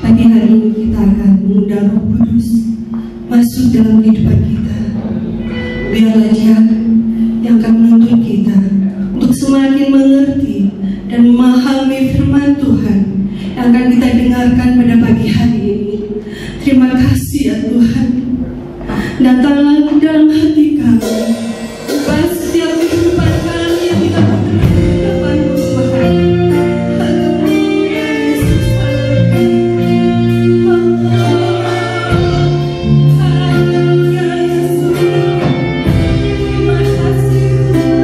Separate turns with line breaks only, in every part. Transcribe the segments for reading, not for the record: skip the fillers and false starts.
Pagi hari ini kita akan mengundang Roh Kudus masuk dalam kehidupan kita. Biarlah Dia yang akan menuntun kita untuk semakin mengerti dan memahami firman Tuhan yang akan kita dengarkan pada pagi hari ini. Terima kasih ya Tuhan. Datanglah ke dalam hati kami, ubah setiap kehidupan kami yang kita berdoa di depan-Mu Tuhan. Haleluya Yesus, haleluya. Haleluya Yesus. Terima kasih Tuhan.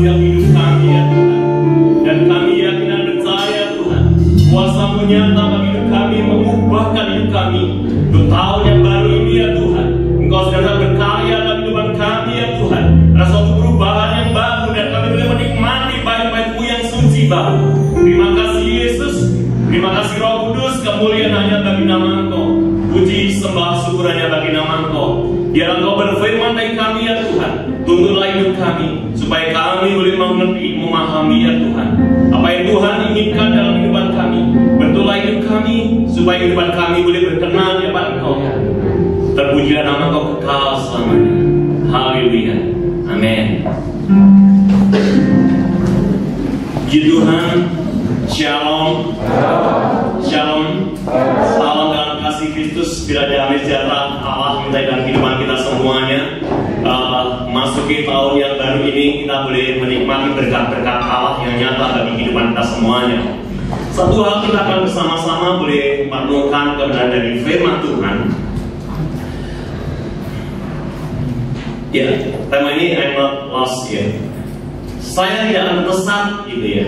setiap hidup kami ya Tuhan. Dan kami yakin dan percaya Tuhan, nyata bagi hidup kami, mengubahkan hidup kami. Untuk tahun yang baru ini ya Tuhan, Engkau sedang berkarya dalam kehidupan kami ya Tuhan. Ada suatu perubahan yang baru dan kami boleh menikmati baik-baik-Mu yang suci Bapa. Terima kasih Yesus, terima kasih Roh Kudus, kemuliaan hanya bagi nama Engkau. Puji sembah syukur hanya bagi nama Engkau. Biar Engkau berfirman bagi kami ya Tuhan. Tuntunlah hidup kami supaya kami boleh mengerti, memahami ya Tuhan apa yang Tuhan inginkan dalam kehidupan kami. Bentuklah hidup kami supaya kehidupan kami boleh berkenan di hadapan Engkau. Terpujilah nama Engkau kekal selamanya. Haleluya. Amin. Puji Tuhan. Shalom. Shalom. Salam dalam kasih Kristus. Bila damai sejahtera Allah minta dalam kehidupan kita semuanya. Masuki tahun yang baru ini kita boleh menikmati berkat-berkat Allah yang nyata bagi kehidupan kita semuanya. Satu hal kita akan bersama-sama boleh merenungkan kebenaran dari firman Tuhan. Ya, tema ini I'm not lost ya. Saya tidak akan tersesat gitu ya.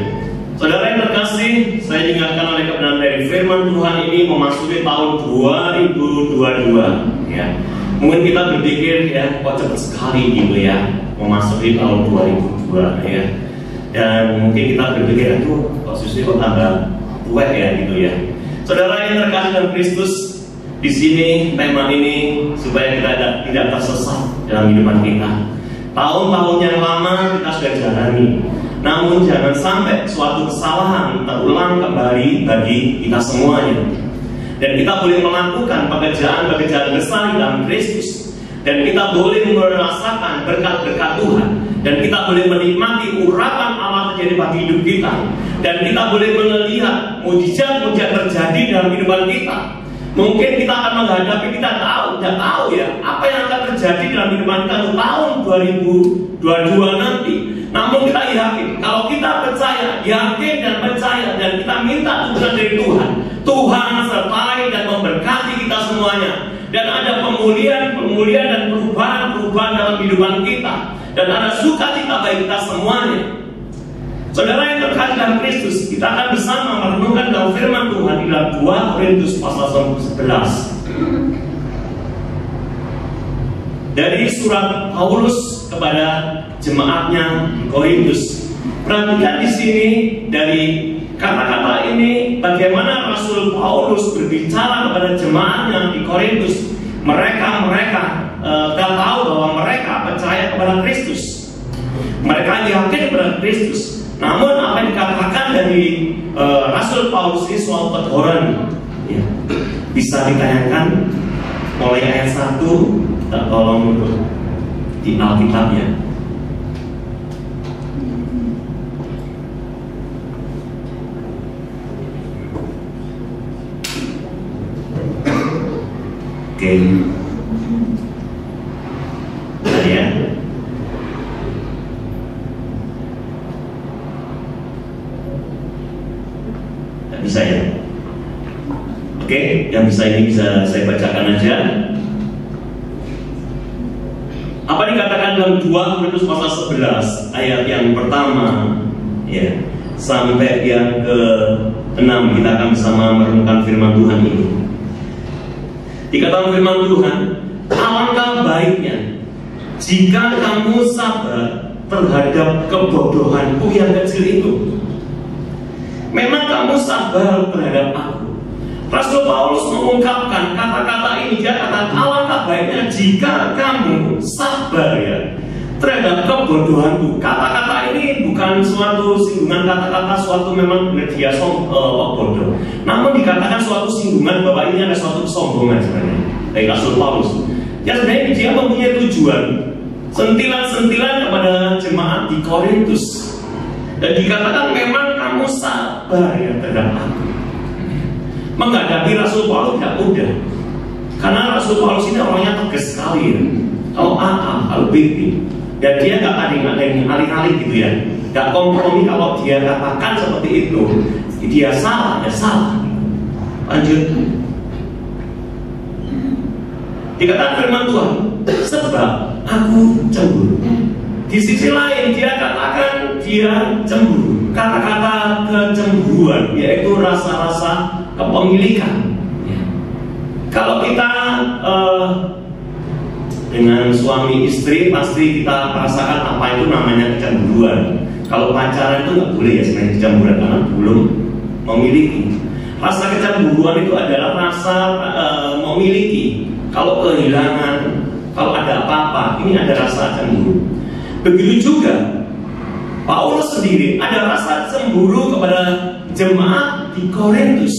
Saudara yang terkasih, saya diingatkan oleh kebenaran dari firman Tuhan ini memasuki tahun 2022 ya. Mungkin kita berpikir ya, kok cepat sekali gitu ya memasuki tahun 2002 ya. Dan mungkin kita berpikir, aduh kok susu kok tambah tua ya gitu ya. Saudara yang terkasih dalam Kristus, di sini tema ini supaya kita tidak tersesat dalam kehidupan kita. Tahun-tahun yang lama kita sudah jalani, namun jangan sampai suatu kesalahan terulang kembali bagi kita semuanya. Dan kita boleh melakukan pekerjaan-pekerjaan besar dalam Kristus. Dan kita boleh merasakan berkat-berkat Tuhan. Dan kita boleh menikmati urapan Allah terjadi bagi hidup kita. Dan kita boleh melihat mujizat-mujizat terjadi dalam kehidupan kita. Mungkin kita akan menghadapi, kita tidak tahu ya apa yang akan terjadi dalam kehidupan kita untuk tahun 2022 nanti. Namun kita yakin, kalau kita yakin dan percaya dan kita minta Tuhan dari Tuhan, Tuhan sertai dan memberkati kita semuanya. Dan ada pemulihan dan perubahan dalam kehidupan kita. Dan ada sukacita bagi kita semuanya. Saudara yang terkasih dalam Kristus, kita akan bersama merenungkan dalam firman Tuhan di dalam 2 Korintus pasal 11. Dari surat Paulus kepada jemaatnya di Korintus. Perhatikan di sini dari kata-kata ini bagaimana Rasul Paulus berbicara kepada jemaatnya di Korintus. Mereka gak tahu bahwa mereka percaya kepada Kristus. Mereka yakin kepada Kristus. Namun apa yang dikatakan dari Rasul Paulus ini suatu teguran ya. Bisa ditayangkan mulai ayat 1. Kita tolong untuk di Alkitabnya. Oke. Nah, ya. Bisa ya? Oke, yang bisa ini bisa saya bacakan aja. Apa dikatakan dalam 2 Korintus pasal 11 ayat yang pertama ya sampai yang ke-6, kita akan bersama merenungkan firman Tuhan ini. Dikatakan firman Tuhan, alangkah baiknya jika kamu sabar terhadap kebodohanku yang kecil itu. Memang kamu sabar terhadap aku. Rasul Paulus mengungkapkan kata-kata ini. Dia katakan alangkah baiknya jika kamu sabar ya terhadap kebodohanku. Kata-kata ini bukan suatu singgungan kata-kata suatu memang dia bodoh. Namun dikatakan suatu singgungan bahwa ini ada suatu kesombongan sebenarnya dari Rasul Paulus. Ya sebenarnya dia mempunyai tujuan sentilan-sentilan kepada jemaat di Korintus. Dan dikatakan memang kamu sabar ya terhadap aku. Menghadapi Rasul Paulus tidak mudah. Karena Rasul Paulus ini orangnya tegas sekali ya. Kalau A, kalau B. Dan dia gak ada alih-alih gitu ya. Gak kompromi kalau dia katakan seperti itu. Dia salah, ya salah. Lanjut. Dikatakan firman Tuhan, sebab aku cemburu. Di sisi lain dia katakan dia cemburu. kata-kata kecemburuan, yaitu rasa-rasa kepemilikan. Kalau kita dengan suami istri, pasti kita merasakan apa itu namanya kecemburuan. Kalau pacaran itu nggak boleh ya sebenarnya kecemburuan, karena belum memiliki. Rasa kecemburuan itu adalah rasa memiliki. Kalau kehilangan, kalau ada apa-apa, ini ada rasa cemburu. Begitu juga Paulus sendiri ada rasa cemburu kepada jemaat di Korintus.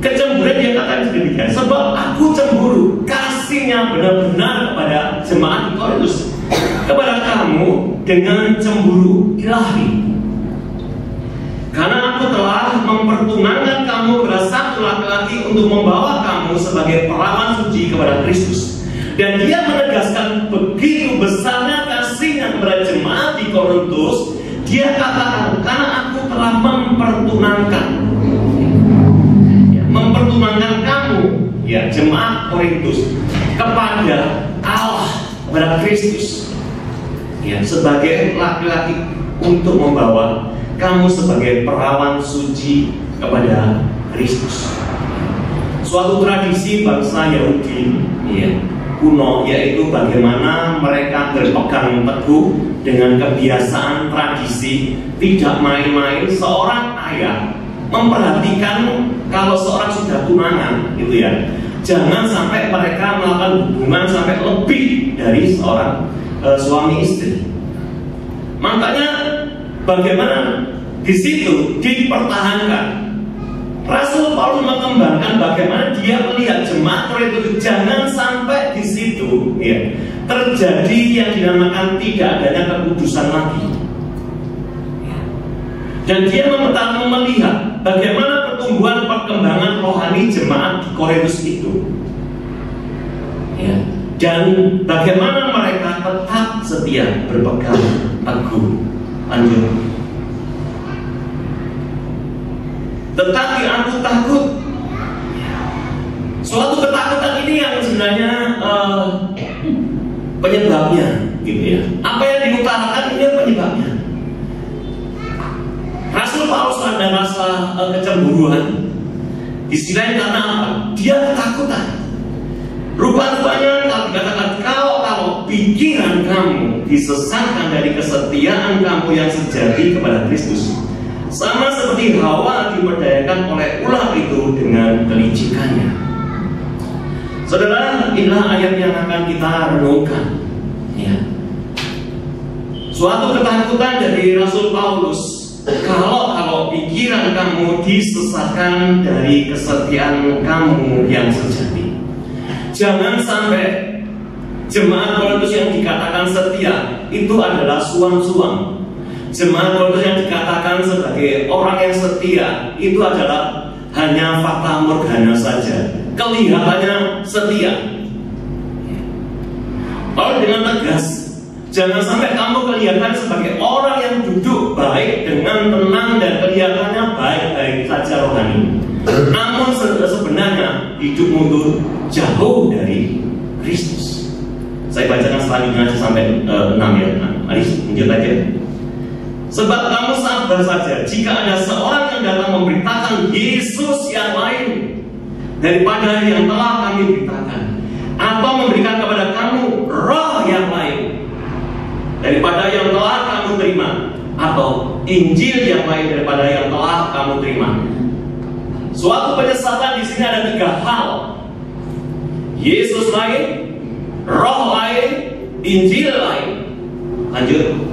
Kecemburuan dia katakan demikian, sebab aku cemburu kasihnya benar-benar kepada jemaat di Korintus, kepada kamu dengan cemburu ilahi. Karena aku telah mempertunangkan kamu kepada satu laki-laki untuk membawa kamu sebagai perawan suci kepada Kristus. Dan dia menegaskan begitu besarnya kasihnya kepada jemaat di Korintus. Dia katakan, karena aku telah mempertunangkan kamu, ya jemaat Korintus, kepada Allah, kepada Kristus, ya sebagai laki-laki untuk membawa kamu sebagai perawan suci kepada Kristus. Suatu tradisi bangsa Yahudi, ya, kuno, yaitu bagaimana mereka berpegang teguh dengan kebiasaan tradisi, tidak main-main. Seorang ayah memperhatikan kalau seorang sudah tunangan, gitu ya, jangan sampai mereka melakukan hubungan sampai lebih dari seorang suami istri. Makanya bagaimana di situ dipertahankan. Rasul Paulus mengembangkan bagaimana dia melihat jemaat Korintus, jangan sampai di situ, ya, terjadi yang dinamakan tidak adanya kekudusan lagi. Dan dia melihat bagaimana pertumbuhan perkembangan rohani jemaat di Korintus itu, ya, dan bagaimana mereka tetap setia berpegang teguh. Lanjut. Tetapi aku takut. Suatu ketakutan ini yang sebenarnya penyebabnya, gitu ya. Apa yang diutarakan ini penyebabnya. Rasul Paulus ada rasa kecemburuan. Istilahnya karena apa? Dia ketakutan. Rupa-rupanya kalau dikatakan kalau pikiran kamu disesatkan dari kesetiaan kamu yang sejati kepada Kristus, sama seperti Hawa diperdayakan oleh ular itu dengan kelicikannya. Saudara, inilah ayat yang akan kita renungkan, ya. Suatu ketakutan dari Rasul Paulus. Kalau pikiran kamu disesatkan dari kesetiaan kamu yang sejati. Jangan sampai jemaat Korintus yang dikatakan setia itu adalah suam-suam. Jemaat Korintus yang dikatakan sebagai orang yang setia itu adalah hanya fata morgana saja, kelihatannya setia. Paulus dengan tegas, jangan sampai kamu kelihatan sebagai orang yang duduk baik dengan tenang dan kelihatannya baik-baik saja rohani, namun sebenarnya hidupmu itu jauh dari Kristus. Saya bacakan selanjutnya sampai 6 ya. Mari lanjut aja. Sebab kamu sabar saja jika ada seorang yang datang memberitakan Yesus yang lain daripada yang telah kami beritakan, atau memberikan kepada kamu roh yang lain daripada yang telah kamu terima, atau Injil yang lain daripada yang telah kamu terima. Suatu penyesatan di sini ada 3 hal: Yesus lain, roh lain, Injil lain. Lanjut.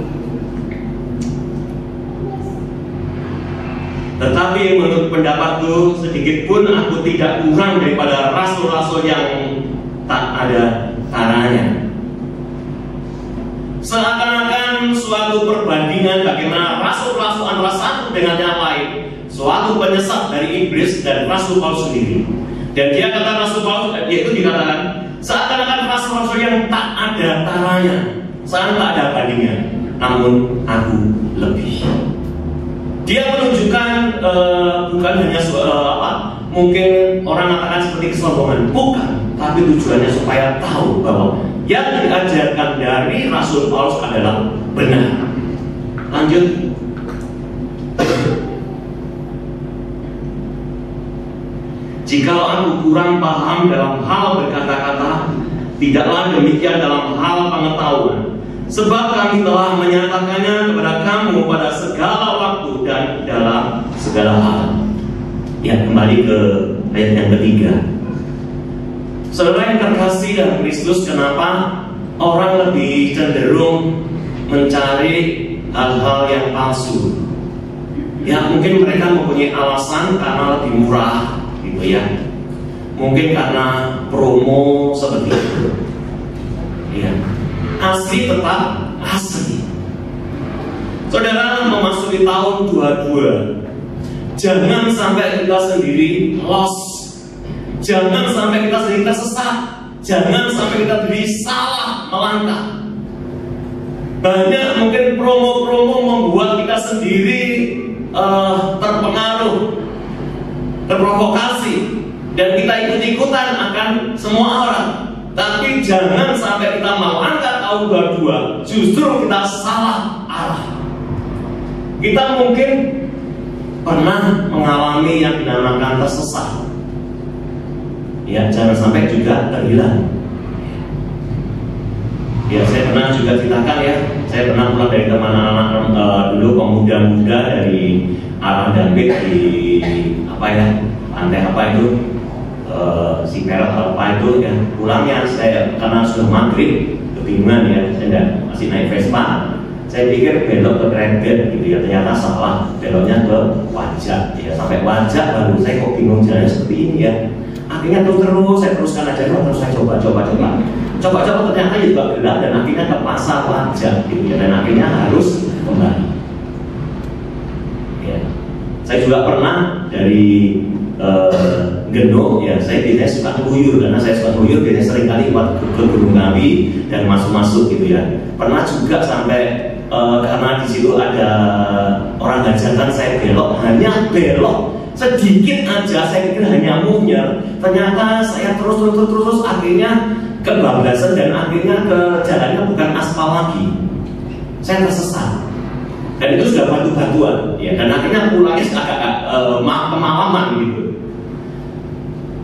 Tetapi menurut pendapatku, sedikit pun aku tidak kurang daripada rasul-rasul yang tak ada taranya. Seakan-akan suatu perbandingan bagaimana rasul-rasul antara satu dengan yang lain, suatu penyesat dari iblis dan Rasul Paulus sendiri. Dan dia kata Rasul Paulus, yaitu dikatakan seakan-akan rasul-rasul yang tak ada taranya, sangat tak ada bandingnya, namun aku lebih. Dia menunjukkan bukan hanya mungkin orang mengatakan seperti kesombongan, bukan, tapi tujuannya supaya tahu bahwa yang diajarkan dari Rasul Paulus adalah benar. Lanjut. Jikalau aku kurang paham dalam hal berkata-kata, tidaklah demikian dalam hal pengetahuan. Sebab kami telah menyatakannya kepada kamu pada segala waktu dan dalam segala hal. Ya, kembali ke ayat yang ketiga. Saudara yang terkasih dalam Kristus, kenapa orang lebih cenderung mencari hal-hal yang palsu? Ya, mungkin mereka mempunyai alasan karena lebih murah, gitu ya. Mungkin karena promo seperti itu. Ya, asli tetap asli. Saudara, memasuki tahun 22, jangan sampai kita sendiri lost. Jangan sampai kita sendiri tersesat. Jangan sampai kita sendiri salah melangkah. Banyak mungkin promo-promo membuat kita sendiri terpengaruh, terprovokasi, dan kita ikut-ikutan akan semua orang. Tapi jangan sampai kita melangkah tahun 22 justru kita salah arah. Kita mungkin pernah mengalami yang dinamakan tersesat. Ya, jangan sampai juga terhilang. Ya, saya pernah juga ceritakan ya. Saya pernah pulang dari teman anak-anak dulu pemuda-muda dari arah Dampit di apa ya, pantai apa itu, si Perak apa itu ya. Pulangnya saya karena sudah maghrib kebingungan ya, saya masih naik Vespa. Saya pikir belok ke Kredit gitu ya, ternyata salah, beloknya ke Wajak ya. Sampai Wajak baru saya kok bingung jalannya seperti ini ya. Akhirnya terus saya teruskan aja, terus saya coba ternyata juga gelap dan akhirnya ke pasar Wajak gitu ya, dan akhirnya harus kembali. Ya. Saya juga pernah dari Geno ya, saya biasanya suka nguyur, karena saya suka nguyur biasanya sering kali ke Gunung Kawi dan masuk gitu ya. Pernah juga sampai karena di situ ada orang hajatan, saya hanya belok sedikit aja, saya pikir hanya munyer, ternyata saya terus akhirnya kebablasan dan akhirnya ke jalannya bukan aspal lagi. Saya tersesat dan itu sudah batu-batuan ya, dan akhirnya pulangnya agak kemalaman gitu.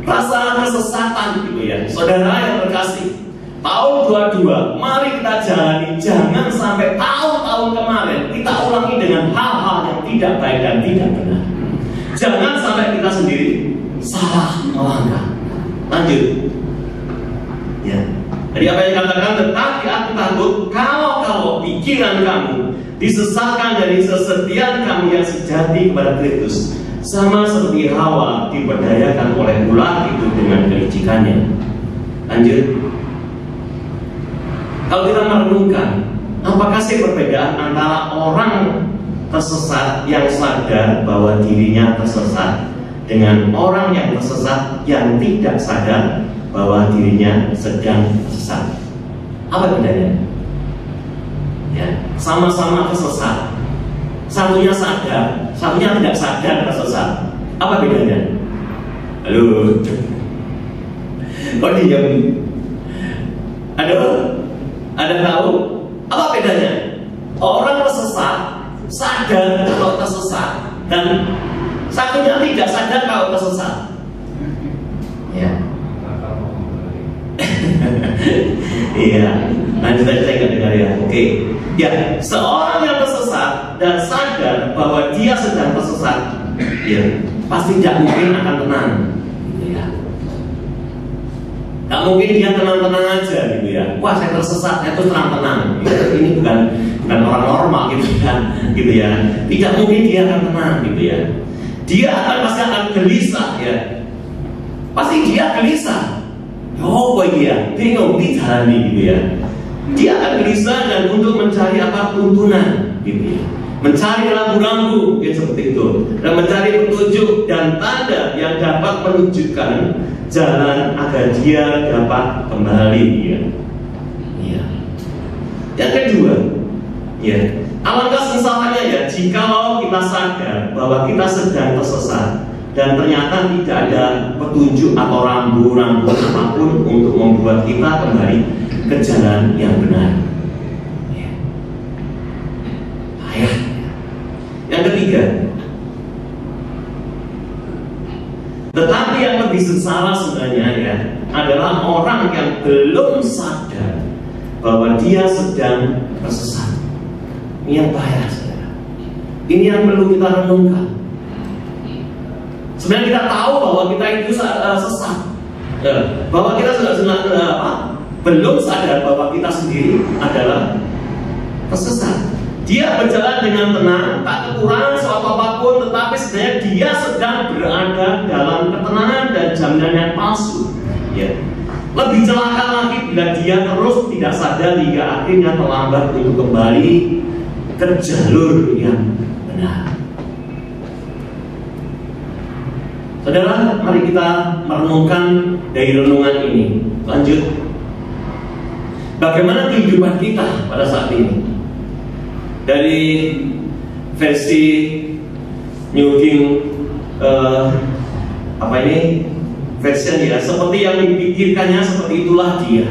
Rasa kesesatan gitu ya, saudara yang terkasih, tahun 22 mari kita jalani. Jangan sampai tahun-tahun kemarin kita ulangi dengan hal-hal yang tidak baik dan tidak benar. Jangan sampai kita sendiri salah melangkah. Lanjut. Ya. Jadi apa yang dikatakan, tetapi aku takut kalau pikiran kamu disesatkan dari kesetiaan kamu yang sejati kepada Kristus, sama seperti Hawa diperdayakan oleh ular itu dengan kelicikannya. Lanjut. Kalau kita merenungkan, apakah sih perbedaan antara orang tersesat yang sadar bahwa dirinya tersesat dengan orang yang tersesat yang tidak sadar bahwa dirinya sedang tersesat? Apa bedanya? Ya, sama-sama tersesat. Satunya sadar, satunya tidak sadar tersesat. Apa bedanya? Halo? Kok diam? Ada tahu? Apa bedanya? Orang tersesat sadar kalau tersesat, dan satunya tidak sadar kalau tersesat. Ya. Iya. Lanjut aja, saya nggak dengar ya. Oke. Ya, seorang yang tersesat dan sadar bahwa dia sedang tersesat, ya pasti tidak mungkin akan tenang. Ya. Gak mungkin dia tenang-tenang aja gitu ya. Wah, saya tersesat, saya terus tenang-tenang. Ya, ini bukan orang normal gitu kan, gitu ya. Tidak mungkin dia akan tenang gitu ya. Dia pasti akan gelisah ya. Pasti dia gelisah. Oh boy, dia bingung dijalani gitu ya. Dia akan gelisah dan untuk mencari apa, tuntunan gitu ya. Mencari rambu-rambu ya, seperti itu, dan mencari petunjuk dan tanda yang dapat menunjukkan jalan agar dia dapat kembali ya. Ya. Yang kedua, ya, alangkah sengsaranya ya jikalau kita sadar bahwa kita sedang tersesat dan ternyata tidak ada petunjuk atau rambu-rambu apapun untuk membuat kita kembali ke jalan yang benar. Ya. Yang ketiga, Tetapi yang lebih sengsara sebenarnya ya adalah orang yang belum sadar bahwa dia sedang tersesat. Ini yang bahaya, saudara. Ini yang perlu kita renungkan. Sebenarnya kita tahu bahwa kita itu sesat, bahwa kita belum sadar bahwa kita sendiri adalah tersesat. Dia berjalan dengan tenang, tak kekurangan suatu apapun, tetapi sebenarnya dia sedang berada dalam ketenangan dan jaminan yang palsu. Ya. Lebih celaka lagi bila dia terus tidak sadar hingga akhirnya terlambat untuk kembali ke jalur yang benar. Saudara, mari kita merenungkan dari renungan ini. Lanjut, bagaimana kehidupan kita pada saat ini? Dari versi New King versi dia, seperti yang dipikirkannya seperti itulah dia.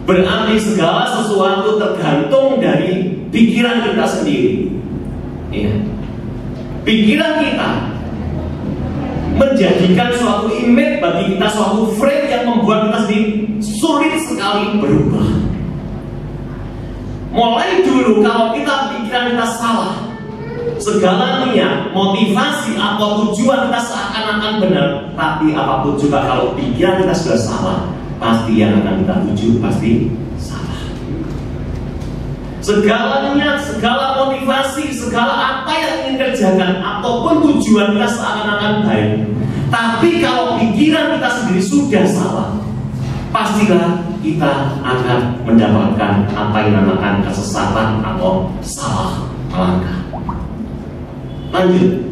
Berarti segala sesuatu tergantung dari pikiran kita sendiri. Ya. Pikiran kita menjadikan suatu image bagi kita, suatu frame yang membuat kita sendiri sulit sekali berubah. Mulai dulu kalau kita pikiran kita salah, segala niat, motivasi atau tujuan kita seakan-akan benar, tapi apapun juga kalau pikiran kita sudah salah, pasti yang akan kita tuju pasti salah. Segala niat, segala motivasi, segala apa yang ingin kerjakan ataupun tujuan kita seakan-akan baik, tapi kalau pikiran kita sendiri sudah salah, pastilah kita akan mendapatkan apa yang dinamakan kesesatan atau salah melangkah. Lanjut,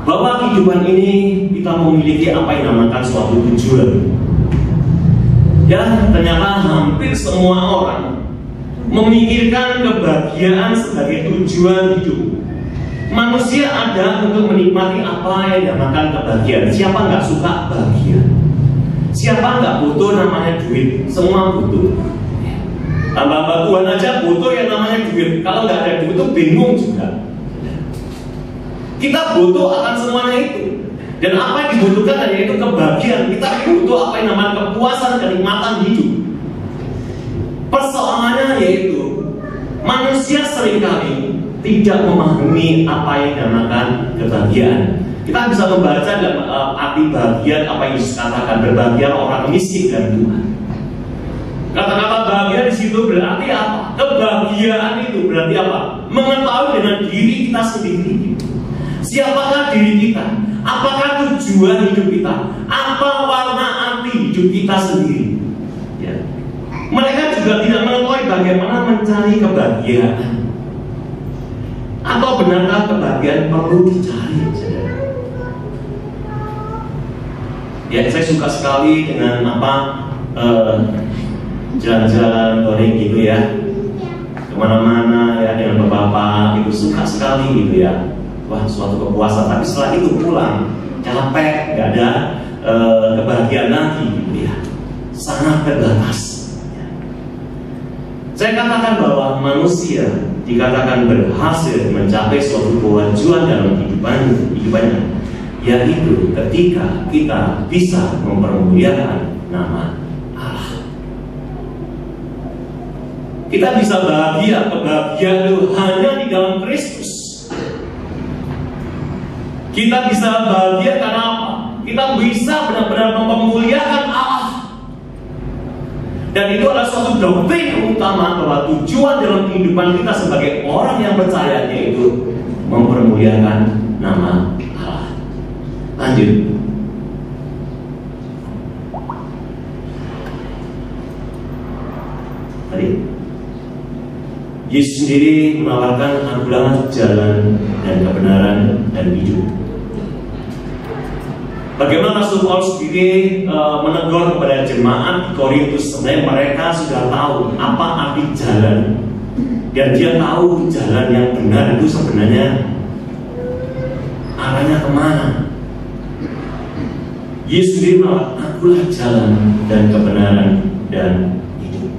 bahwa kehidupan ini kita memiliki apa yang dinamakan suatu tujuan. Ya, ternyata hampir semua orang memikirkan kebahagiaan sebagai tujuan hidup. Manusia ada untuk menikmati apa yang dinamakan kebahagiaan. Siapa nggak suka bahagia? Siapa nggak butuh namanya duit? Semua butuh. Hamba-hamba Tuhan aja butuh yang namanya duit. Kalau nggak ada duit itu bingung juga. Kita butuh akan semuanya itu. Dan apa yang dibutuhkan hanya itu kebahagiaan. Kita butuh apa yang namanya kepuasan dan kenikmatan hidup. Persoalannya yaitu manusia seringkali tidak memahami apa yang dinamakan kebahagiaan. Kita bisa membaca dalam arti bahagia apa yang Yesus katakan, berbahagia orang miskin dan Tuhan. Kata-kata bahagia di situ berarti apa? Kebahagiaan itu berarti apa? Mengetahui dengan diri kita sendiri. Siapakah diri kita? Apakah tujuan hidup kita? Apa warna arti hidup kita sendiri? Ya. Mereka juga tidak mengetahui bagaimana mencari kebahagiaan. Atau benarkah kebahagiaan perlu dicari? Ya, saya suka sekali dengan jalan-jalan touring gitu ya, kemana-mana ya dengan bapak itu suka sekali gitu ya. Wah, suatu kepuasan. Tapi setelah itu pulang capek, nggak ada kebahagiaan lagi gitu ya, sangat terbatas. Saya katakan bahwa manusia dikatakan berhasil mencapai suatu tujuan dalam kehidupannya, yaitu ketika kita bisa mempermuliakan nama Allah. Kita bisa bahagia, kebahagiaan itu hanya di dalam Kristus. Kita bisa bahagia karena apa? Kita bisa benar-benar mempermuliakan Allah. Dan itu adalah suatu doktrin utama bahwa tujuan dalam kehidupan kita sebagai orang yang percaya, yaitu mempermuliakan nama Allah. Lanjut. Tadi Yesus sendiri menawarkan akulah jalan dan kebenaran dan hidup. Bagaimana Rasul Paulus sendiri menegur kepada jemaat di Korintus, sebenarnya mereka sudah tahu apa arti jalan, dan dia tahu jalan yang benar itu sebenarnya arahnya kemana. Yesus sendiri menawarkan akulah jalan dan kebenaran dan hidup.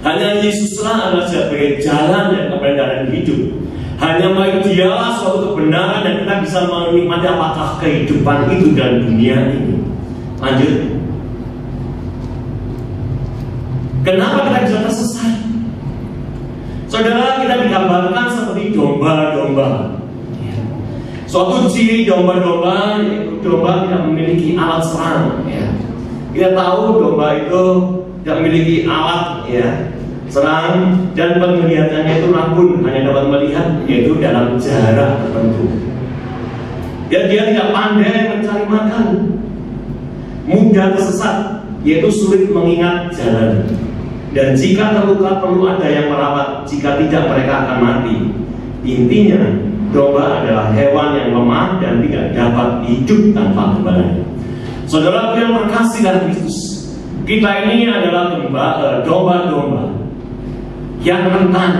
Hanya Yesuslah adalah sebagai jalan dan kebenaran hidup. Hanya bagi Dialah suatu kebenaran dan kita bisa menikmati apakah kehidupan itu dan dunia ini. Lanjut. Kenapa kita bisa tersesat? Saudara, kita digambarkan seperti domba-domba. Suatu ciri domba-domba, yaitu domba tidak memiliki alat serang. Kita tahu domba itu tidak memiliki alat serang, dan penglihatannya itu rabun, hanya dapat melihat yaitu dalam jarak tertentu. Dan dia tidak pandai mencari makan, mudah tersesat, yaitu sulit mengingat jalan. Dan jika terluka perlu ada yang merawat, jika tidak mereka akan mati. Intinya, domba adalah hewan yang lemah dan tidak dapat hidup tanpa gembalanya. Saudara yang terkasih dalam Kristus, kita ini adalah domba-domba yang rentan,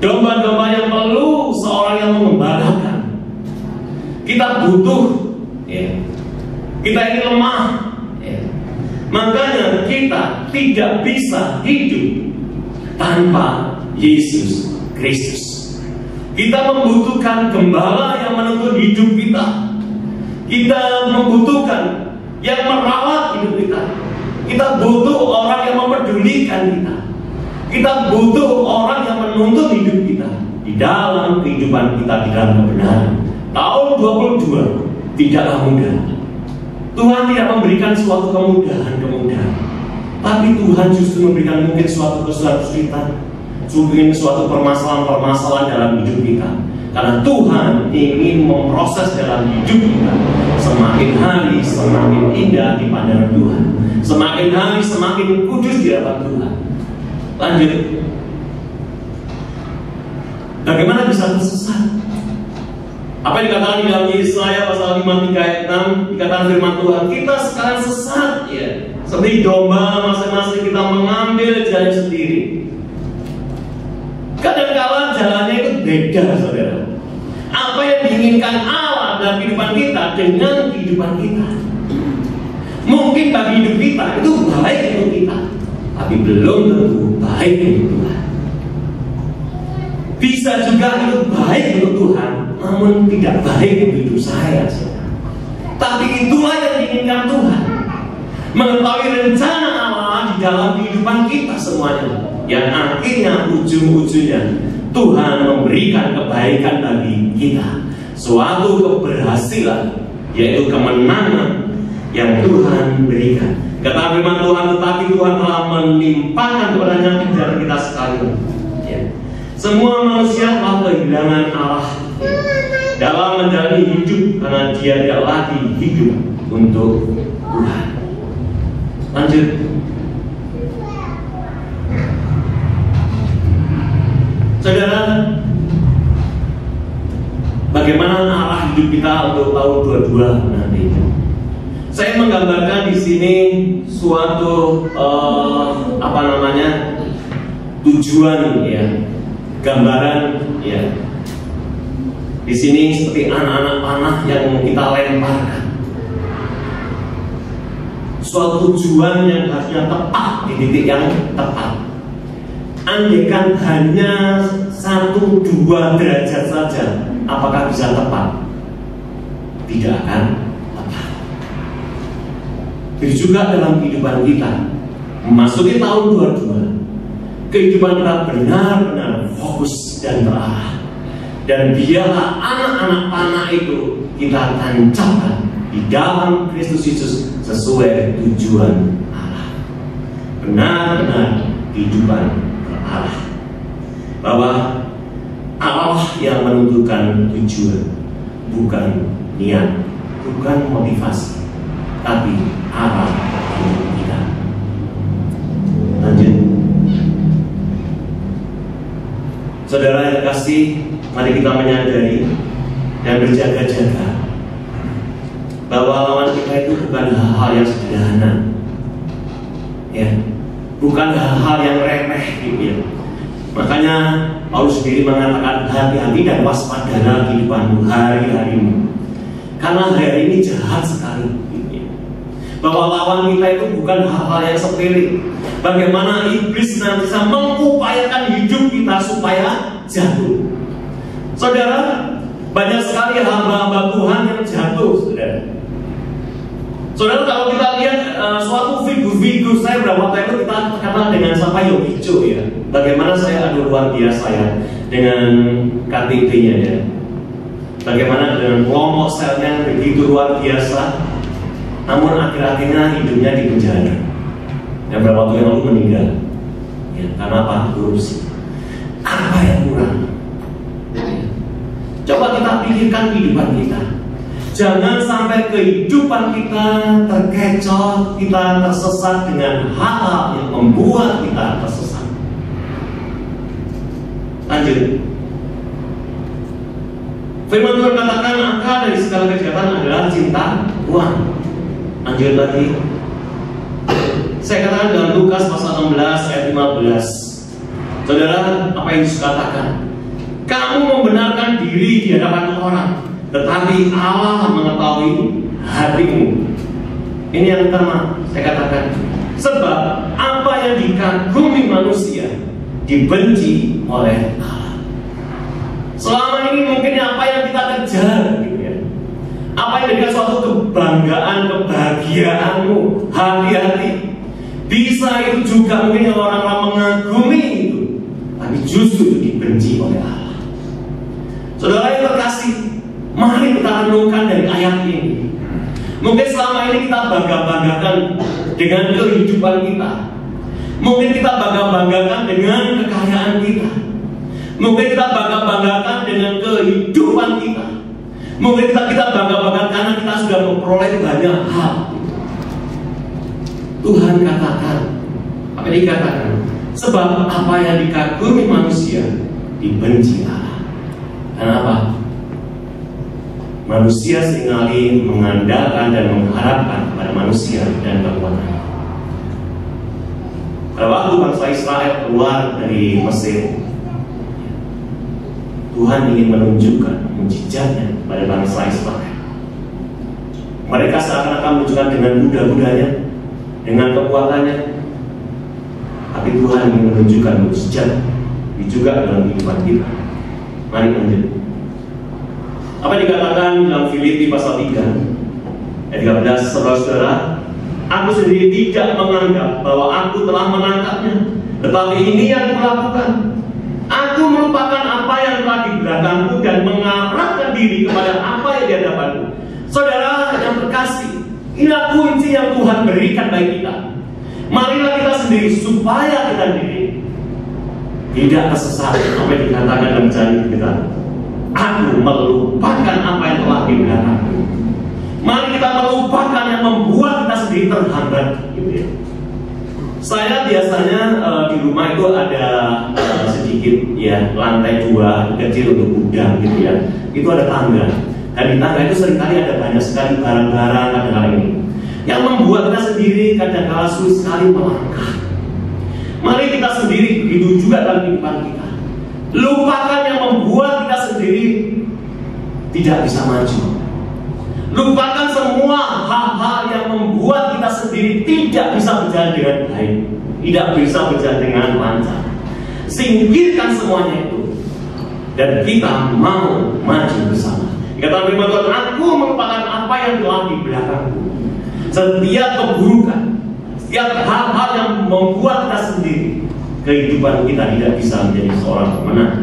domba-domba yang perlu seorang yang mengembalakan. Kita butuh, kita ini lemah, makanya kita tidak bisa hidup tanpa Yesus Kristus. Kita membutuhkan gembala yang menuntun hidup kita. Kita membutuhkan yang merawat hidup kita. Kita butuh orang yang mempedulikan kita. Kita butuh orang yang menuntun hidup kita di dalam kehidupan kita di dalam kebenaran. Tahun 22 tidaklah mudah. Tuhan tidak memberikan suatu kemudahan, tapi Tuhan justru memberikan mungkin suatu kesulitan, mungkin suatu permasalahan dalam hidup kita. Karena Tuhan ingin memproses dalam hidup kita. Semakin hari semakin indah di pandangan Tuhan. Semakin hari semakin kudus di hadapan Tuhan. Lanjut. Bagaimana bisa tersesat? Apa yang dikatakan di dalam Yesaya pasal 53 ayat 6, dikatakan firman Tuhan, kita sekarang sesat seperti domba, masing-masing kita mengambil jalan sendiri. Kadang-kala jalannya itu beda, saudara. Apa yang diinginkan Allah dalam kehidupan kita dengan kehidupan kita. Mungkin bagi hidup kita itu baik untuk kita, tapi belum tentu baik untuk Tuhan. Bisa juga itu baik untuk Tuhan, namun tidak baik untuk hidup saya. Tapi itulah yang diinginkan Tuhan. Mengetahui rencana Allah di dalam kehidupan kita semuanya, yang akhirnya ujung-ujungnya Tuhan memberikan kebaikan bagi kita, suatu keberhasilan, yaitu kemenangan yang Tuhan berikan. Kata firman Tuhan, tetapi Tuhan telah menimpakan kepadanya kejaran kita sekalian. Semua manusia telah kehilangan Allah dalam menjalani hidup karena dia tidak lagi hidup untuk Tuhan. Lanjut. Saudara, bagaimana arah hidup kita untuk tahun 22 nanti? Saya menggambarkan di sini suatu tujuan gambaran Di sini seperti anak-anak panah yang kita lemparkan. Suatu tujuan yang harusnya tepat di titik yang tepat. Andaikan hanya 1-2 derajat saja, apakah bisa tepat? Tidak akan tepat. Begitu juga dalam kehidupan kita, memasuki tahun 22, kehidupan kita benar-benar fokus dan terarah. Dan biarlah anak-anak panah itu kita tancapkan di dalam Kristus Yesus sesuai tujuan Allah. Benar-benar kehidupan terarah, bahwa Allah yang menentukan tujuan, bukan niat, bukan motivasi, tapi Allah untuk kita. Lanjut. Saudara yang kasih, mari kita menyadari dan berjaga-jaga bahwa lawan kita itu bukan hal-hal yang sederhana, bukan hal-hal yang remeh gitu. Makanya Paulus sendiri mengatakan hati-hati dan waspadalah kehidupanmu hari-harimu, karena hari ini jahat sekali. Bahwa lawan kita itu bukan hal-hal yang sepele. Bagaimana iblis nanti bisa mengupayakan hidup kita supaya jatuh. Saudara, banyak sekali hamba-hamba Tuhan yang jatuh, saudara. Saudara, kalau kita lihat suatu figur-figur, saya berapa waktu itu kita kenal dengan siapa Yogicho ya. Bagaimana saya luar biasa ya dengan KTP-nya ya. Bagaimana dengan kelompok selnya begitu luar biasa, namun akhir-akhirnya hidupnya di penjara. Dan beberapa waktu yang lalu meninggal. Ya, karena apa? Korupsi. Apa yang kurang? Coba kita pikirkan kehidupan kita. Jangan sampai kehidupan kita terkecoh, kita tersesat dengan hal-hal yang membuat kita tersesat. Lanjut. Firman Tuhan katakan akar dari segala kejahatan adalah cinta uang. Lanjut lagi. Saya katakan dalam Lukas pasal 16 ayat 15. Saudara, apa yang Yesus katakan? Kamu membenarkan diri di hadapan orang, tetapi Allah mengetahui hatimu. Ini yang pertama saya katakan. Sebab apa yang dikagumi manusia dibenci oleh Allah. Selama ini mungkin apa yang kita kejar gitu ya. Apa yang menjadi suatu kebanggaan, kebahagiaanmu, hati-hati. Bisa itu juga mungkin yang orang-orang mengagumi itu, tapi justru itu dibenci oleh Allah. Saudara yang terkasih, mari kita renungkan dari ayat ini. Mungkin selama ini kita bangga-banggakan dengan kehidupan kita. Mungkin kita bangga-banggakan dengan kekayaan kita. Mungkin kita bangga-banggakan dengan kehidupan kita. Mungkin kita bangga-banggakan karena kita sudah memperoleh banyak hal. Tuhan katakan, apa yang dikatakan? Sebab apa yang dikagumi manusia dibenci Allah. Kenapa? Manusia seringkali mengandalkan dan mengharapkan kepada manusia dan kekuatannya. Pada waktu bangsa Israel keluar dari Mesir, Tuhan ingin menunjukkan mujizatnya pada bangsa Israel. Mereka seakan-akan menunjukkan dengan mudah-mudahnya, dengan kekuatannya, tapi Tuhan ingin menunjukkan mujizat juga dalam kehidupan kita. Mari lanjut. Apa dikatakan dalam Filipi pasal 3 ayat 13, saudara-saudara, aku sendiri tidak menganggap bahwa aku telah menangkapnya, tetapi ini yang kulakukan. Aku melupakan apa yang telah di belakangku dan mengarahkan diri kepada apa yang di hadapanku. Saudara yang terkasih, inilah kunci yang Tuhan berikan bagi kita. Marilah kita sendiri supaya kita sendiri tidak tersesat. Apa yang dikatakan dalam janji kita, aku melupakan apa yang telah di belakangku. Mari kita melupakan yang membuat kita sendiri terhambat, gitu ya. Saya biasanya di rumah itu ada sedikit ya lantai 2 kecil untuk gudang gitu ya. Itu ada tangga. Dan di tangga itu seringkali ada banyak sekali barang-barang kadang-kadang ini yang membuat kita sendiri kadang-kadang sulit sekali melangkah. Mari kita sendiri begitu juga dalam kehidupan kita. Lupakan yang membuat kita sendiri tidak bisa maju. Lupakan semua hal-hal yang membuat kita sendiri tidak bisa berjalan dengan baik, tidak bisa berjalan dengan lancar. Singkirkan semuanya itu, dan kita mau maju bersama. Kata firman Tuhan, aku melupakan apa yang telah di belakangku. Setiap keburukan, setiap hal-hal yang membuat kita sendiri, kehidupan kita tidak bisa menjadi seorang pemenang.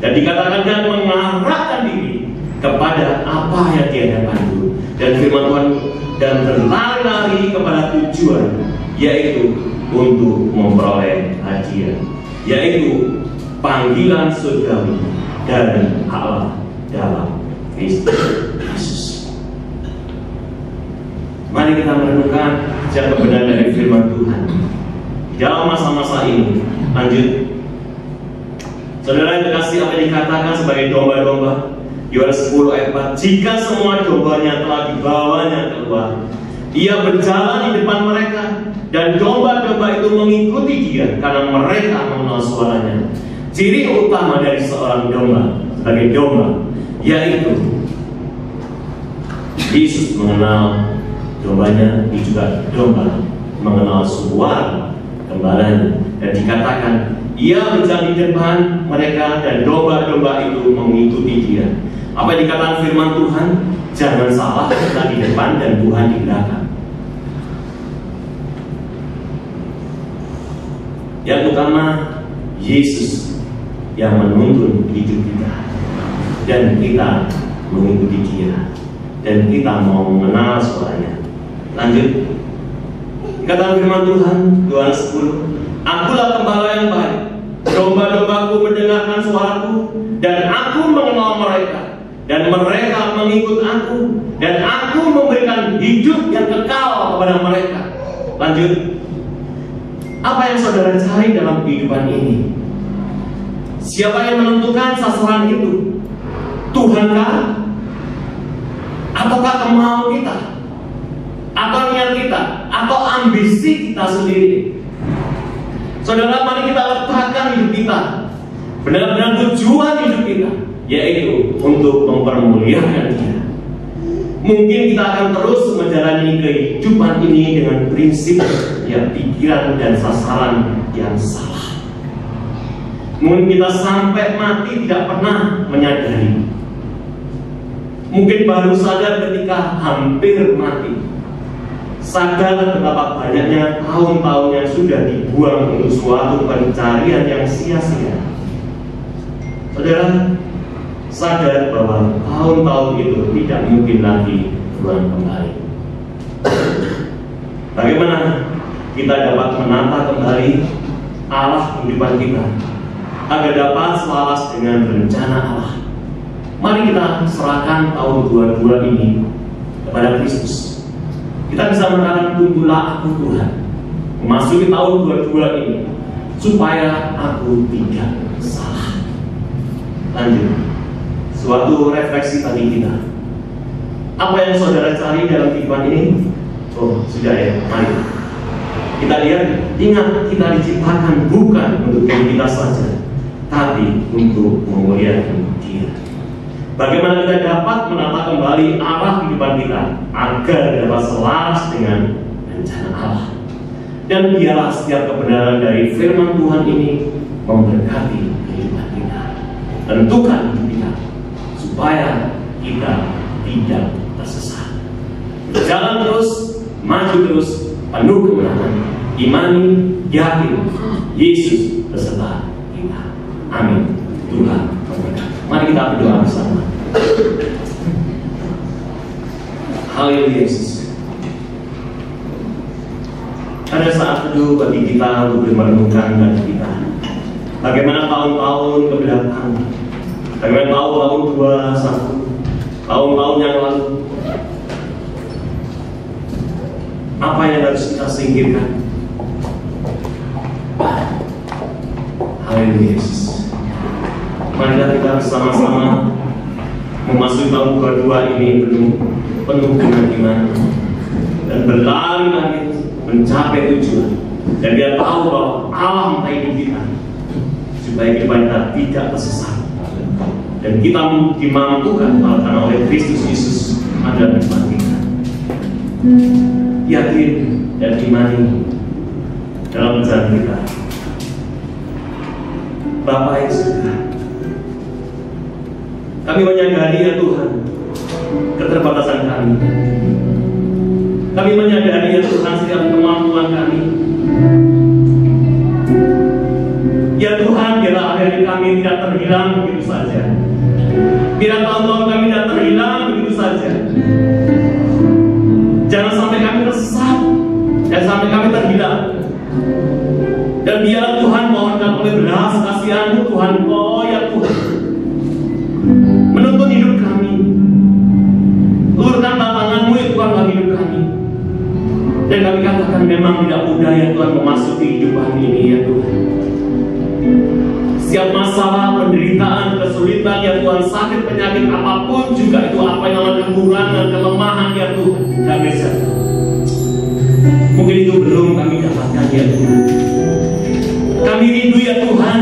Dan dikatakan dan mengarahkan diri kepada apa yang di hadapanku. Dan firman Tuhan dan berlari-lari kepada tujuan, yaitu untuk memperoleh hadiah, yaitu panggilan surgawi dan Allah dalam Kristus Yesus. Mari kita merenungkan setiap kebenaran dari firman Tuhan dalam masa-masa ini. Lanjut, saudara yang dikasih, apa yang dikatakan sebagai domba-domba Yohanes 10 ayat 4, jika semua dombanya telah dibawanya keluar, ia berjalan di depan mereka, dan domba-domba itu mengikuti dia karena mereka mengenal suaranya. Ciri utama dari seorang domba sebagai domba, yaitu Yesus mengenal dombanya, dia juga domba mengenal suara gembalanya. Dan dikatakan Ia berjalan di depan mereka dan domba-domba itu mengikuti dia. Apa yang dikatakan firman Tuhan? Jangan salah, kita di depan dan Tuhan di belakang. Yang utama, Yesus yang menuntun hidup kita, dan kita mengikuti dia, dan kita mau mengenal suaranya. Lanjut, kata firman Tuhan, Yohanes 10, Akulah gembala yang baik, domba-dombaku mendengarkan suaraku, dan aku mengenal mereka, dan mereka mengikut aku, dan aku memberikan hidup yang kekal kepada mereka. Lanjut, apa yang saudara cari dalam kehidupan ini? Siapa yang menentukan sasaran itu? Tuhankah? Ataukah kemauan kita? Atau niat kita? Atau ambisi kita sendiri? Saudara, mari kita letakkan hidup kita, benar-benar tujuan hidup kita, yaitu untuk mempermuliakan Dia. Mungkin kita akan terus menjalani kehidupan ini dengan prinsip yang pikiran dan sasaran yang salah. Mungkin kita sampai mati tidak pernah menyadari. Mungkin baru sadar ketika hampir mati. Sadar betapa banyaknya tahun-tahun yang sudah dibuang untuk suatu pencarian yang sia-sia. Saudara, sadar bahwa tahun-tahun itu tidak mungkin lagi berulang kembali. Bagaimana kita dapat menata kembali arah kehidupan kita agar dapat selaras dengan rencana Allah? Mari kita serahkan tahun 22 ini kepada Kristus. Kita bisa mengatakan, tunggulah aku Tuhan, memasuki tahun 22 ini, supaya aku tidak salah. Lanjut, suatu refleksi tadi kita. Apa yang saudara cari dalam kehidupan ini? Oh, sudah ya, mari kita lihat. Ingat, kita diciptakan bukan untuk diri kita saja, tapi untuk memuliakan Dia. Bagaimana kita dapat menata kembali arah kehidupan kita agar dapat selaras dengan rencana Allah? Dan biarlah setiap kebenaran dari firman Tuhan ini memberkati kehidupan kita. Tentukan hidup kita supaya kita tidak tersesat. Jalan terus, maju terus, penuh kemenangan, imani, yakin Yesus beserta kita. Amin. Tuhan memberkati. Mari kita berdoa bersama. Haleluya Yesus. Ada saat teduh bagi kita untuk merenungkan bagi kita bagaimana tahun-tahun kebelakang, bagaimana tahun-tahun 21, tahun-tahun yang lalu, apa yang harus kita singkirkan. Haleluya Yesus. Marilah kita bersama-sama memasuki tahun 22 ini penuh dengan iman dan berlari lagi mencapai tujuan, dan dia tahu bahwa Allah mencintai hidup kita supaya kehidupan kita tidak tersesat, dan kita dimampukan karena oleh Kristus Yesus adalah kehidupan kita. Yakin dan imani dalam perjalanan kita. Bapa yang surga, kami menyadari ya Tuhan keterbatasan kami. Kami menyadari ya Tuhan setiap kemampuan kami. Ya Tuhan, biarlah hari-hari kami tidak terhilang begitu saja. Biarlah tahun-tahun kami tidak terhilang begitu saja. Jangan sampai kami tersesat, jangan sampai kami terhilang. Dan biarlah Tuhan, mohonkan oleh belas kasihan-Mu Tuhan, oh ya Tuhan, menuntun hidup kami. Ulurkan tangan-Mu ya Tuhan bagi hidup kami. Dan kami katakan memang tidak mudah ya Tuhan memasuki kehidupan ini ya Tuhan. Setiap masalah, penderitaan, kesulitan ya Tuhan, sakit, penyakit apapun juga itu, apa yang ada kekurangan, kelemahan ya Tuhan, kami sadar. Mungkin itu belum kami dapatkan ya Tuhan. Kami rindu ya Tuhan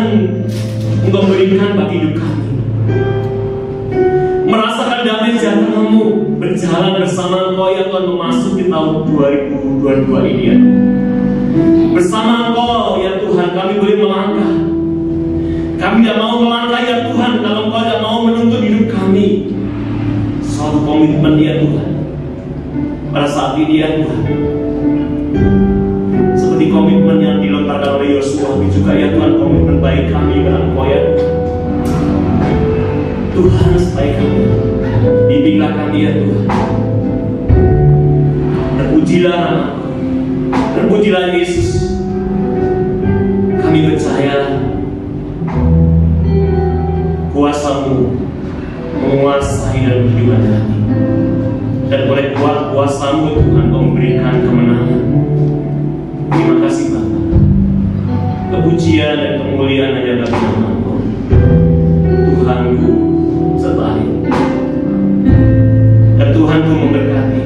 untuk memberikan bagi hidup kami, merasakan damai sejahtera-Mu, berjalan bersama Engkau ya Tuhan memasuki tahun 2022 ini ya. Bersama Engkau ya Tuhan kami boleh melangkah Kami tidak mau melangkah ya Tuhan kalau Engkau tidak mau menuntun hidup kami. Suatu komitmen ya Tuhan pada saat ini ya Tuhan, seperti komitmen yang dilontarkan oleh Yosua, tapi juga ya Tuhan komitmen baik kami pada Engkau ya Tuhan, supaya kami bimbinglah kami ya Tuhan. Terpujilah nama, terpujilah Yesus. Kami percaya kuasa-Mu menguasai dalam kehidupan kami, dan oleh kuasa-Mu Tuhan Kau memberikan kemenangan. Terima kasih Bapa. Kepujian dan kemuliaan hanya bagi nama Engkau, Tuhanku sebaik. Dan Tuhanku memberkati,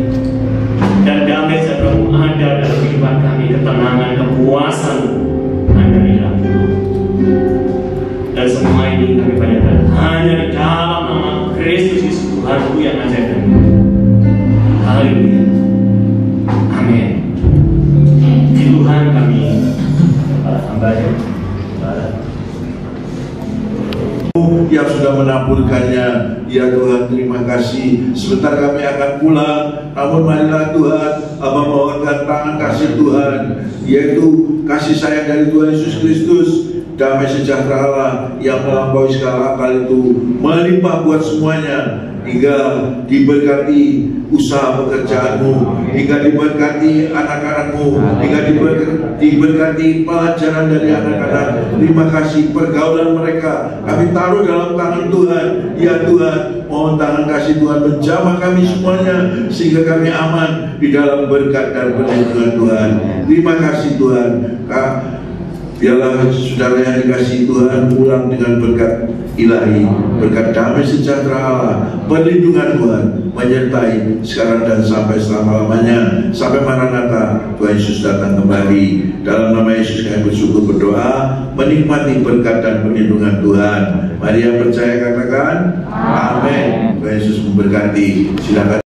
dan damai sejahtera-Mu ada dalam kehidupan kami, ketenangan, kepuasan ada di dalam Engkau. Dan semua ini kami panjatkan hanya di dalam nama Kristus Yesus Tuhanku yang ajaib dan mulia. Haleluya. Amin. Di Tuhan kami para hamba-Nya
yang sudah menaburkannya. Ya Tuhan, terima kasih. Sebentar kami akan pulang, namun marilah Tuhan membawakan tangan kasih Tuhan, yaitu kasih sayang dari Tuhan Yesus Kristus, damai sejahtera Allah yang melampaui segala akal itu melimpah buat semuanya, hingga diberkati usaha pekerjaanmu, hingga diberkati anak-anakmu, hingga diberkati pelajaran dari anak-anak. Terima kasih pergaulan mereka kami taruh dalam tangan Tuhan. Ya Tuhan, mohon tangan kasih Tuhan menjamah kami semuanya, sehingga kami aman di dalam berkat dan perlindungan Tuhan. Terima kasih Tuhan. Biarlah saudara yang dikasihi Tuhan pulang dengan berkat ilahi, berkat damai sejahtera Allah, perlindungan Tuhan menyertai sekarang dan sampai selama-lamanya, sampai Maranatha Tuhan Yesus datang kembali. Dalam nama Yesus kami bersyukur, berdoa, menikmati berkat dan perlindungan Tuhan. Mari yang percaya katakan amin. Tuhan Yesus memberkati. Silakan.